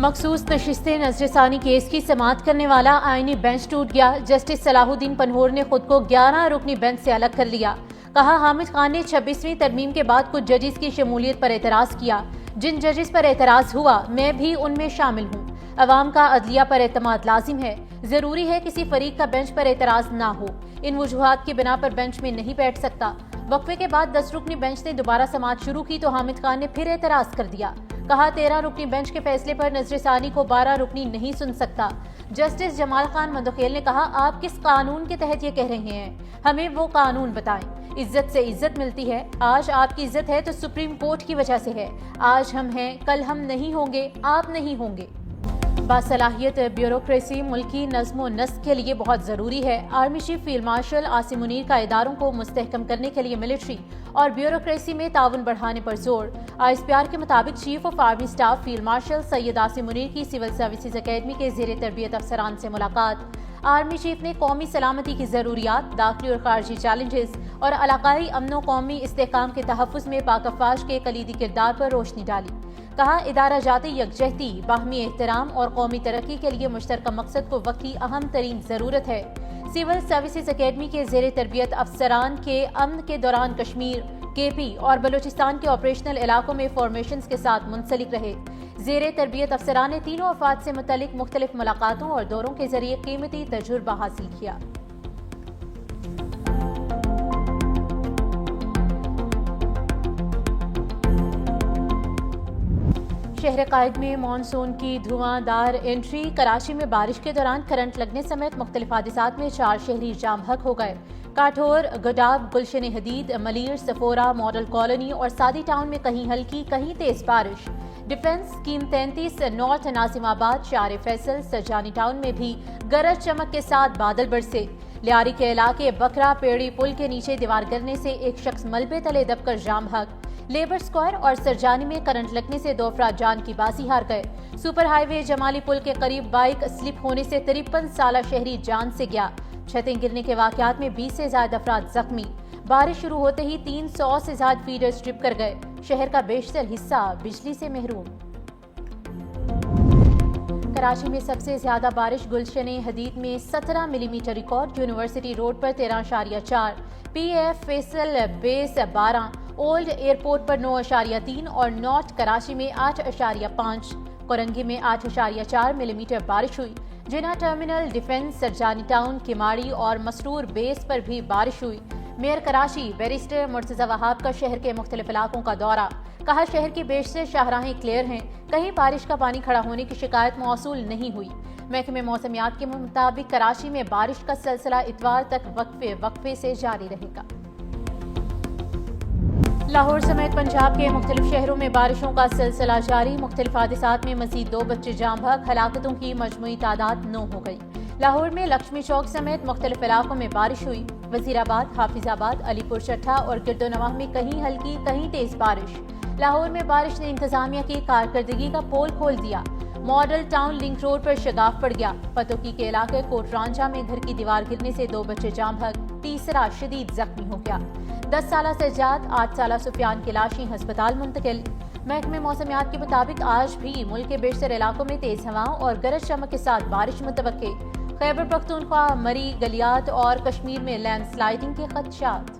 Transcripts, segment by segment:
مخصوص نشستیں نظر ثانی کیس کی سماعت کرنے والا آئینی بینچ ٹوٹ گیا۔ جسٹس صلاح الدین پنہور نے خود کو 11 رکنی بینچ سے الگ کر لیا۔ کہا حامد خان نے 26ویں ترمیم کے بعد کچھ ججز کی شمولیت پر اعتراض کیا۔ جن ججز پر اعتراض ہوا میں بھی ان میں شامل ہوں۔ عوام کا عدلیہ پر اعتماد لازم ہے۔ ضروری ہے کسی فریق کا بینچ پر اعتراض نہ ہو۔ ان وجوہات کی بنا پر بینچ میں نہیں بیٹھ سکتا۔ وقفے کے بعد 10 رکنی بینچ نے دوبارہ سماعت شروع کی تو حامد خان نے پھر اعتراض کر دیا۔ کہا 13 رکنی بینچ کے فیصلے پر نظر ثانی کو 12 رکنی نہیں سن سکتا۔ جسٹس جمال خان مندوخیل نے کہا آپ کس قانون کے تحت یہ کہہ رہے ہیں؟ ہمیں وہ قانون بتائیں۔ عزت سے عزت ملتی ہے۔ آج آپ کی عزت ہے تو سپریم کورٹ کی وجہ سے ہے۔ آج ہم ہیں، کل ہم نہیں ہوں گے، آپ نہیں ہوں گے۔ باصلاحیت بیوروکریسی ملکی نظم و نسق کے لیے بہت ضروری ہے۔ Army chief field marshal Asim Munir کا اداروں کو مستحکم کرنے کے لیے ملٹری اور بیوروکریسی میں تعاون بڑھانے پر زور۔ ISPR کے مطابق chief of army staff field marshal Syed Asim Munir کی سول سروسز اکیڈمی کے زیر تربیت افسران سے ملاقات۔ آرمی چیف نے قومی سلامتی کی ضروریات، داخلی اور خارجی چیلنجز اور علاقائی امن و قومی استحکام کے تحفظ میں پاک افواج کے کلیدی کردار پر روشنی ڈالی۔ کہا ادارہ جاتی یکجہتی، باہمی احترام اور قومی ترقی کے لیے مشترکہ مقصد کو وقت کی اہم ترین ضرورت ہے۔ سول سروسز اکیڈمی کے زیر تربیت افسران کے امن کے دوران کشمیر، KP اور بلوچستان کے آپریشنل علاقوں میں فارمیشنز کے ساتھ منسلک رہے۔ زیر تربیت افسران نے تینوں افواج سے متعلق مختلف ملاقاتوں اور دوروں کے ذریعے قیمتی تجربہ حاصل کیا۔ شہر قائد میں مانسون کی دھواں دار انٹری۔ کراچی میں بارش کے دوران کرنٹ لگنے سمیت مختلف حادثات میں 4 شہری جام حق ہو گئے۔ کاٹھور، گڈاب، گلشن حدید، ملیر، سفورہ، ماڈل کالونی اور سادی ٹاؤن میں کہیں ہلکی کہیں تیز بارش۔ ڈیفنس اسکیم 33 نارتھ ناظم آباد، شار فیصل، سرجانی ٹاؤن میں بھی گرج چمک کے ساتھ بادل برسے۔ لیاری کے علاقے بکرا پیڑی پل کے نیچے دیوار گرنے سے ایک شخص ملبے تلے دب کر جام حق۔ لیبر اسکوائر اور سرجانی میں کرنٹ لگنے سے 2 افراد جان کی بازی ہار گئے۔ سپر ہائی وے جمالی پل کے قریب بائک سلپ ہونے سے 53 سالہ شہری جان سے گیا۔ چھتیں گرنے کے واقعات میں 20 سے زائد افراد زخمی۔ بارش شروع ہوتے ہی 300 سے زائد فیڈرز ٹرپ کر گئے۔ شہر کا بیشتر حصہ بجلی سے محروم۔ کراچی میں سب سے زیادہ بارش گلشن حدید میں 17 ملی میٹر ریکارڈ۔ یونیورسٹی روڈ پر 13.4، PF فیصل بیس 12، اولڈ ایئرپورٹ پر 9.3 اور نارتھ کراچی میں 8.5، کورنگی میں 8.4 ملی میٹر بارش ہوئی۔ جناح ٹرمینل، ڈیفنس، سرجانی ٹاؤن، کماڑی اور مسرور بیس پر بھی بارش ہوئی۔ میئر کراچی بیرسٹر مرتضی وہاب کا شہر کے مختلف علاقوں کا دورہ۔ کہا شہر کی بیشتر شاہراہیں کلیئر ہیں، کہیں بارش کا پانی کھڑا ہونے کی شکایت موصول نہیں ہوئی۔ محکمہ موسمیات کے مطابق کراچی میں بارش کا سلسلہ اتوار تک وقفے سے جاری رہے گا۔ لاہور سمیت پنجاب کے مختلف شہروں میں بارشوں کا سلسلہ جاری۔ مختلف حادثات میں مزید 2 بچے جام بحق، ہلاکتوں کی مجموعی تعداد 9 ہو گئی۔ لاہور میں لکشمی چوک سمیت مختلف علاقوں میں بارش ہوئی۔ وزیر آباد، حافظ آباد، علی پور چٹھا اور گرد و نواح میں کہیں ہلکی کہیں تیز بارش۔ لاہور میں بارش نے انتظامیہ کی کارکردگی کا پول کھول دیا۔ ماڈل ٹاؤن لنک روڈ پر شگاف پڑ گیا۔ پتوکی کے علاقے کوٹ رانجھا میں گھر کی دیوار گرنے سے 2 بچے جام بحق، تیسرا شدید زخمی ہو گیا۔ 10 سالہ سجاد، 8 سالہ سفیان کی لاشیں ہسپتال منتقل۔ محکمہ موسمیات کے مطابق آج بھی ملک کے بیشتر علاقوں میں تیز ہواؤں اور گرج چمک کے ساتھ بارش متوقع۔ خیبر پختونخوا، مری، گلیات اور کشمیر میں لینڈ سلائیڈنگ کے خدشات۔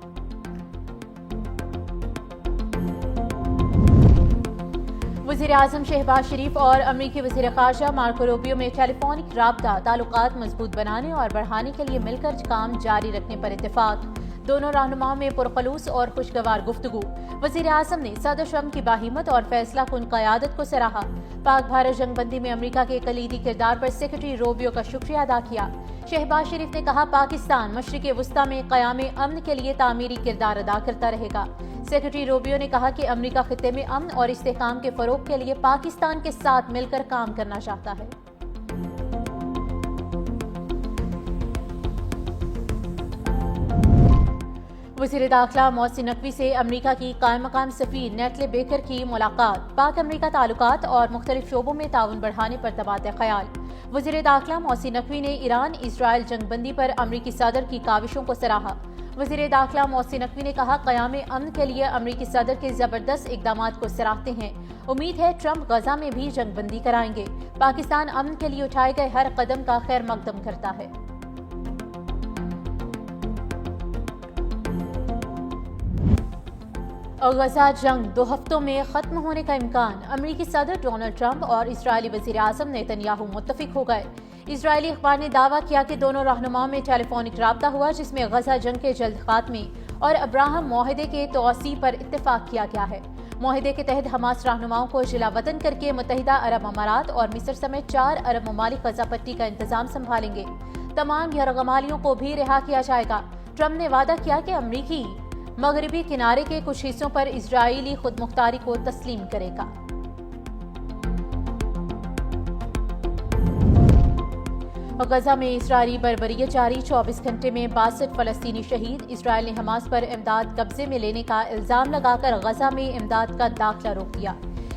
وزیر اعظم شہباز شریف اور امریکی وزیر خارجہ مارکو روبیو میں ٹیلی فونک رابطہ، تعلقات مضبوط بنانے اور بڑھانے کے لیے مل کر کام جاری رکھنے پر اتفاق۔ دونوں رہنماؤں میں پرخلوص اور خوشگوار گفتگو۔ وزیر اعظم نے صدر ٹرمپ کی باہمت اور فیصلہ کن قیادت کو سراہا۔ پاک بھارت جنگ بندی میں امریکہ کے کلیدی کردار پر سیکرٹری روبیو کا شکریہ ادا کیا۔ شہباز شریف نے کہا پاکستان مشرق وسطی میں قیام امن کے لیے تعمیری کردار ادا کرتا رہے گا۔ سیکرٹری روبیو نے کہا کہ امریکہ خطے میں امن اور استحکام کے فروغ کے لیے پاکستان کے ساتھ مل کر کام کرنا چاہتا ہے۔ وزیر داخلہ محسن نقوی سے امریکہ کی قائم مقام سفیر نیٹلی بیکر کی ملاقات۔ پاک امریکہ تعلقات اور مختلف شعبوں میں تعاون بڑھانے پر تبادلہ خیال۔ وزیر داخلہ محسن نقوی نے ایران اسرائیل جنگ بندی پر امریکی صدر کی کاوشوں کو سراہا۔ وزیر داخلہ محسن نقوی نے کہا قیام امن کے لیے امریکی صدر کے زبردست اقدامات کو سراہتے ہیں۔ امید ہے ٹرمپ غزہ میں بھی جنگ بندی کرائیں گے۔ پاکستان امن کے لیے اٹھائے گئے ہر قدم کا خیر مقدم کرتا ہے۔ غزہ جنگ 2 ہفتوں میں ختم ہونے کا امکان۔ امریکی صدر ڈونلڈ ٹرمپ اور اسرائیلی وزیر اعظم نیتن یاہو متفق ہو گئے۔ اسرائیلی اخبار نے دعویٰ کیا کہ دونوں رہنماؤں میں ٹیلی فونک رابطہ ہوا جس میں غزہ جنگ کے جلد خاتمے اور ابراہم معاہدے کے توسیع پر اتفاق کیا گیا ہے۔ معاہدے کے تحت حماس رہنماؤں کو جلا وطن کر کے متحدہ عرب امارات اور مصر سمیت 4 عرب ممالک غزہ پٹی کا انتظام سنبھالیں گے۔ تمام یرغمالیوں کو بھی رہا کیا جائے گا۔ ٹرمپ نے وعدہ کیا کہ امریکی مغربی کنارے کے کچھ حصوں پر اسرائیلی خود مختاری کو تسلیم کرے گا۔ غزہ میں اسرائیلی بربریت جاری، 24 گھنٹے میں 62 فلسطینی شہید۔ اسرائیل نے حماس پر امداد قبضے میں لینے کا الزام لگا کر غزہ میں امداد کا داخلہ روک دیا۔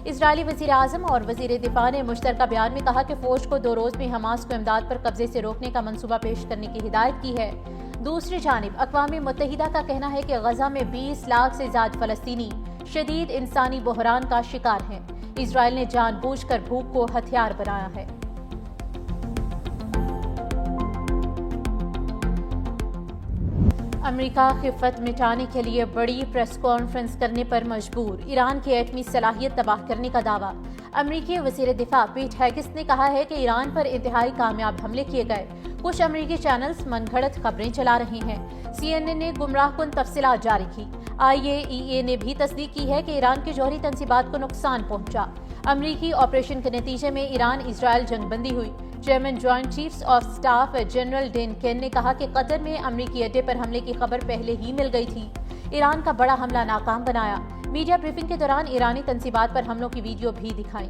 اسرائیلی وزیر اعظم اور وزیر دفاع نے مشترکہ بیان میں کہا کہ فوج کو 2 روز میں حماس کو امداد پر قبضے سے روکنے کا منصوبہ پیش کرنے کی ہدایت کی ہے۔ دوسری جانب اقوام متحدہ کا کہنا ہے کہ غزہ میں 20 لاکھ سے زیادہ فلسطینی شدید انسانی بحران کا شکار ہیں۔ اسرائیل نے جان بوجھ کر بھوک کو ہتھیار بنایا ہے۔ امریکہ خفت مٹانے کے لیے بڑی پریس کانفرنس کرنے پر مجبور، ایران کی ایٹمی صلاحیت تباہ کرنے کا دعویٰ۔ امریکی وزیر دفاع پیٹ ہیگس نے کہا ہے کہ ایران پر انتہائی کامیاب حملے کیے گئے۔ کچھ امریکی چینلز من گھڑت خبریں چلا رہے ہیں۔ CNN نے گمراہ کن تفصیلات جاری کی۔ IAEA نے بھی تصدیق کی ہے کہ ایران کی جوہری تنصیبات کو نقصان پہنچا۔ امریکی آپریشن کے نتیجے میں ایران اسرائیل جنگ بندی ہوئی۔ Chairman joint chiefs of staff general Dan Caine نے کہا کہ قطر میں امریکی اڈے پر حملے کی خبر پہلے ہی مل گئی تھی۔ ایران کا بڑا حملہ ناکام بنایا۔ میڈیا بریفنگ کے دوران ایرانی تنصیبات پر حملوں کی ویڈیو بھی دکھائیں۔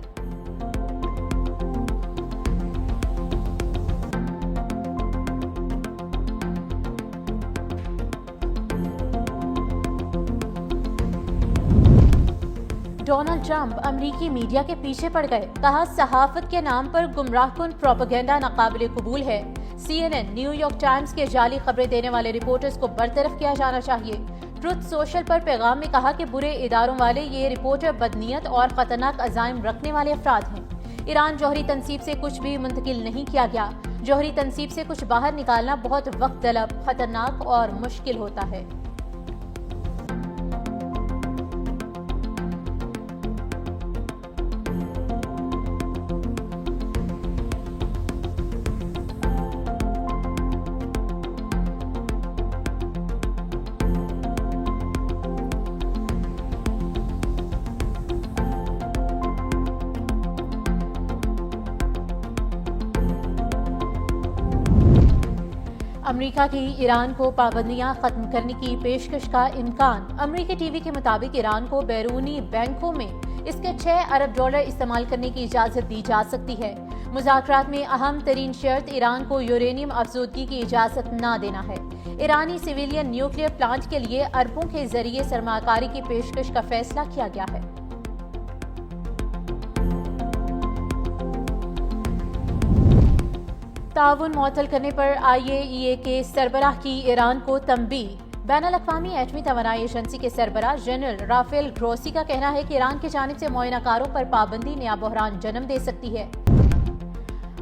ڈونلڈ ٹرمپ امریکی میڈیا کے پیچھے پڑ گئے، کہا صحافت کے نام پر گمراہ کن پروپیگنڈا ناقابل قبول ہے۔ CNN، نیو یارک ٹائمز کے جعلی خبریں دینے والے رپورٹرز کو برطرف کیا جانا چاہیے۔ ٹروتھ سوشل پر پیغام میں کہا کہ برے اداروں والے یہ رپورٹر بدنیت اور خطرناک عزائم رکھنے والے افراد ہیں۔ ایران جوہری تنصیب سے کچھ بھی منتقل نہیں کیا گیا۔ جوہری تنصیب سے کچھ باہر نکالنا بہت وقت طلب، خطرناک اور مشکل ہوتا ہے۔ امریکہ کی ایران کو پابندیاں ختم کرنے کی پیشکش کا امکان۔ امریکی ٹی وی کے مطابق ایران کو بیرونی بینکوں میں اس کے $6 ارب استعمال کرنے کی اجازت دی جا سکتی ہے۔ مذاکرات میں اہم ترین شرط ایران کو یورینیم افزودگی کی اجازت نہ دینا ہے۔ ایرانی سویلین نیوکلیئر پلانٹ کے لیے اربوں کے ذریعے سرمایہ کاری کی پیشکش کا فیصلہ کیا گیا ہے۔ تعاون معطل کرنے پر IAEA کے سربراہ کی ایران کو تنبیہ۔ بین الاقوامی ایٹمی توانائی ایجنسی کے سربراہ جنرل رافیل گروسی کا کہنا ہے کہ ایران کی جانب سے معائنہ کاروں پر پابندی نیا بحران جنم دے سکتی ہے۔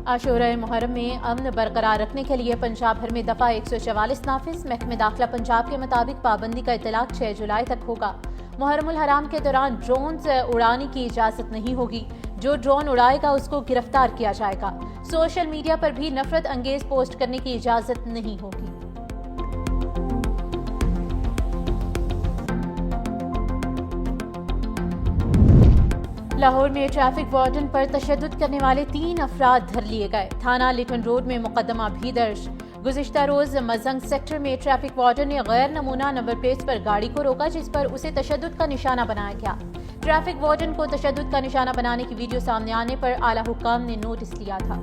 عاشورہ محرم میں امن برقرار رکھنے کے لیے پنجاب بھر میں دفعہ 144 نافذ۔ محکمہ داخلہ پنجاب کے مطابق پابندی کا اطلاق 6 جولائی تک ہوگا۔ محرم الحرام کے دوران ڈرونز اڑانے کی اجازت نہیں ہوگی۔ جو ڈرون اڑائے گا اس کو گرفتار کیا جائے گا۔ سوشل میڈیا پر بھی نفرت انگیز پوسٹ کرنے کی اجازت نہیں ہوگی۔ لاہور میں ٹریفک وارڈن پر تشدد کرنے والے 3 افراد دھر لیے گئے۔ تھانہ لٹن روڈ میں مقدمہ بھی درج۔ گزشتہ روز مزنگ سیکٹر میں ٹریفک وارڈن نے غیر نمونہ نمبر پلیٹس پر گاڑی کو روکا جس پر اسے تشدد کا نشانہ بنایا گیا۔ ٹریفک وارڈن کو تشدد کا نشانہ بنانے کی ویڈیو سامنے آنے پر اعلیٰ حکام نے نوٹس لیا تھا۔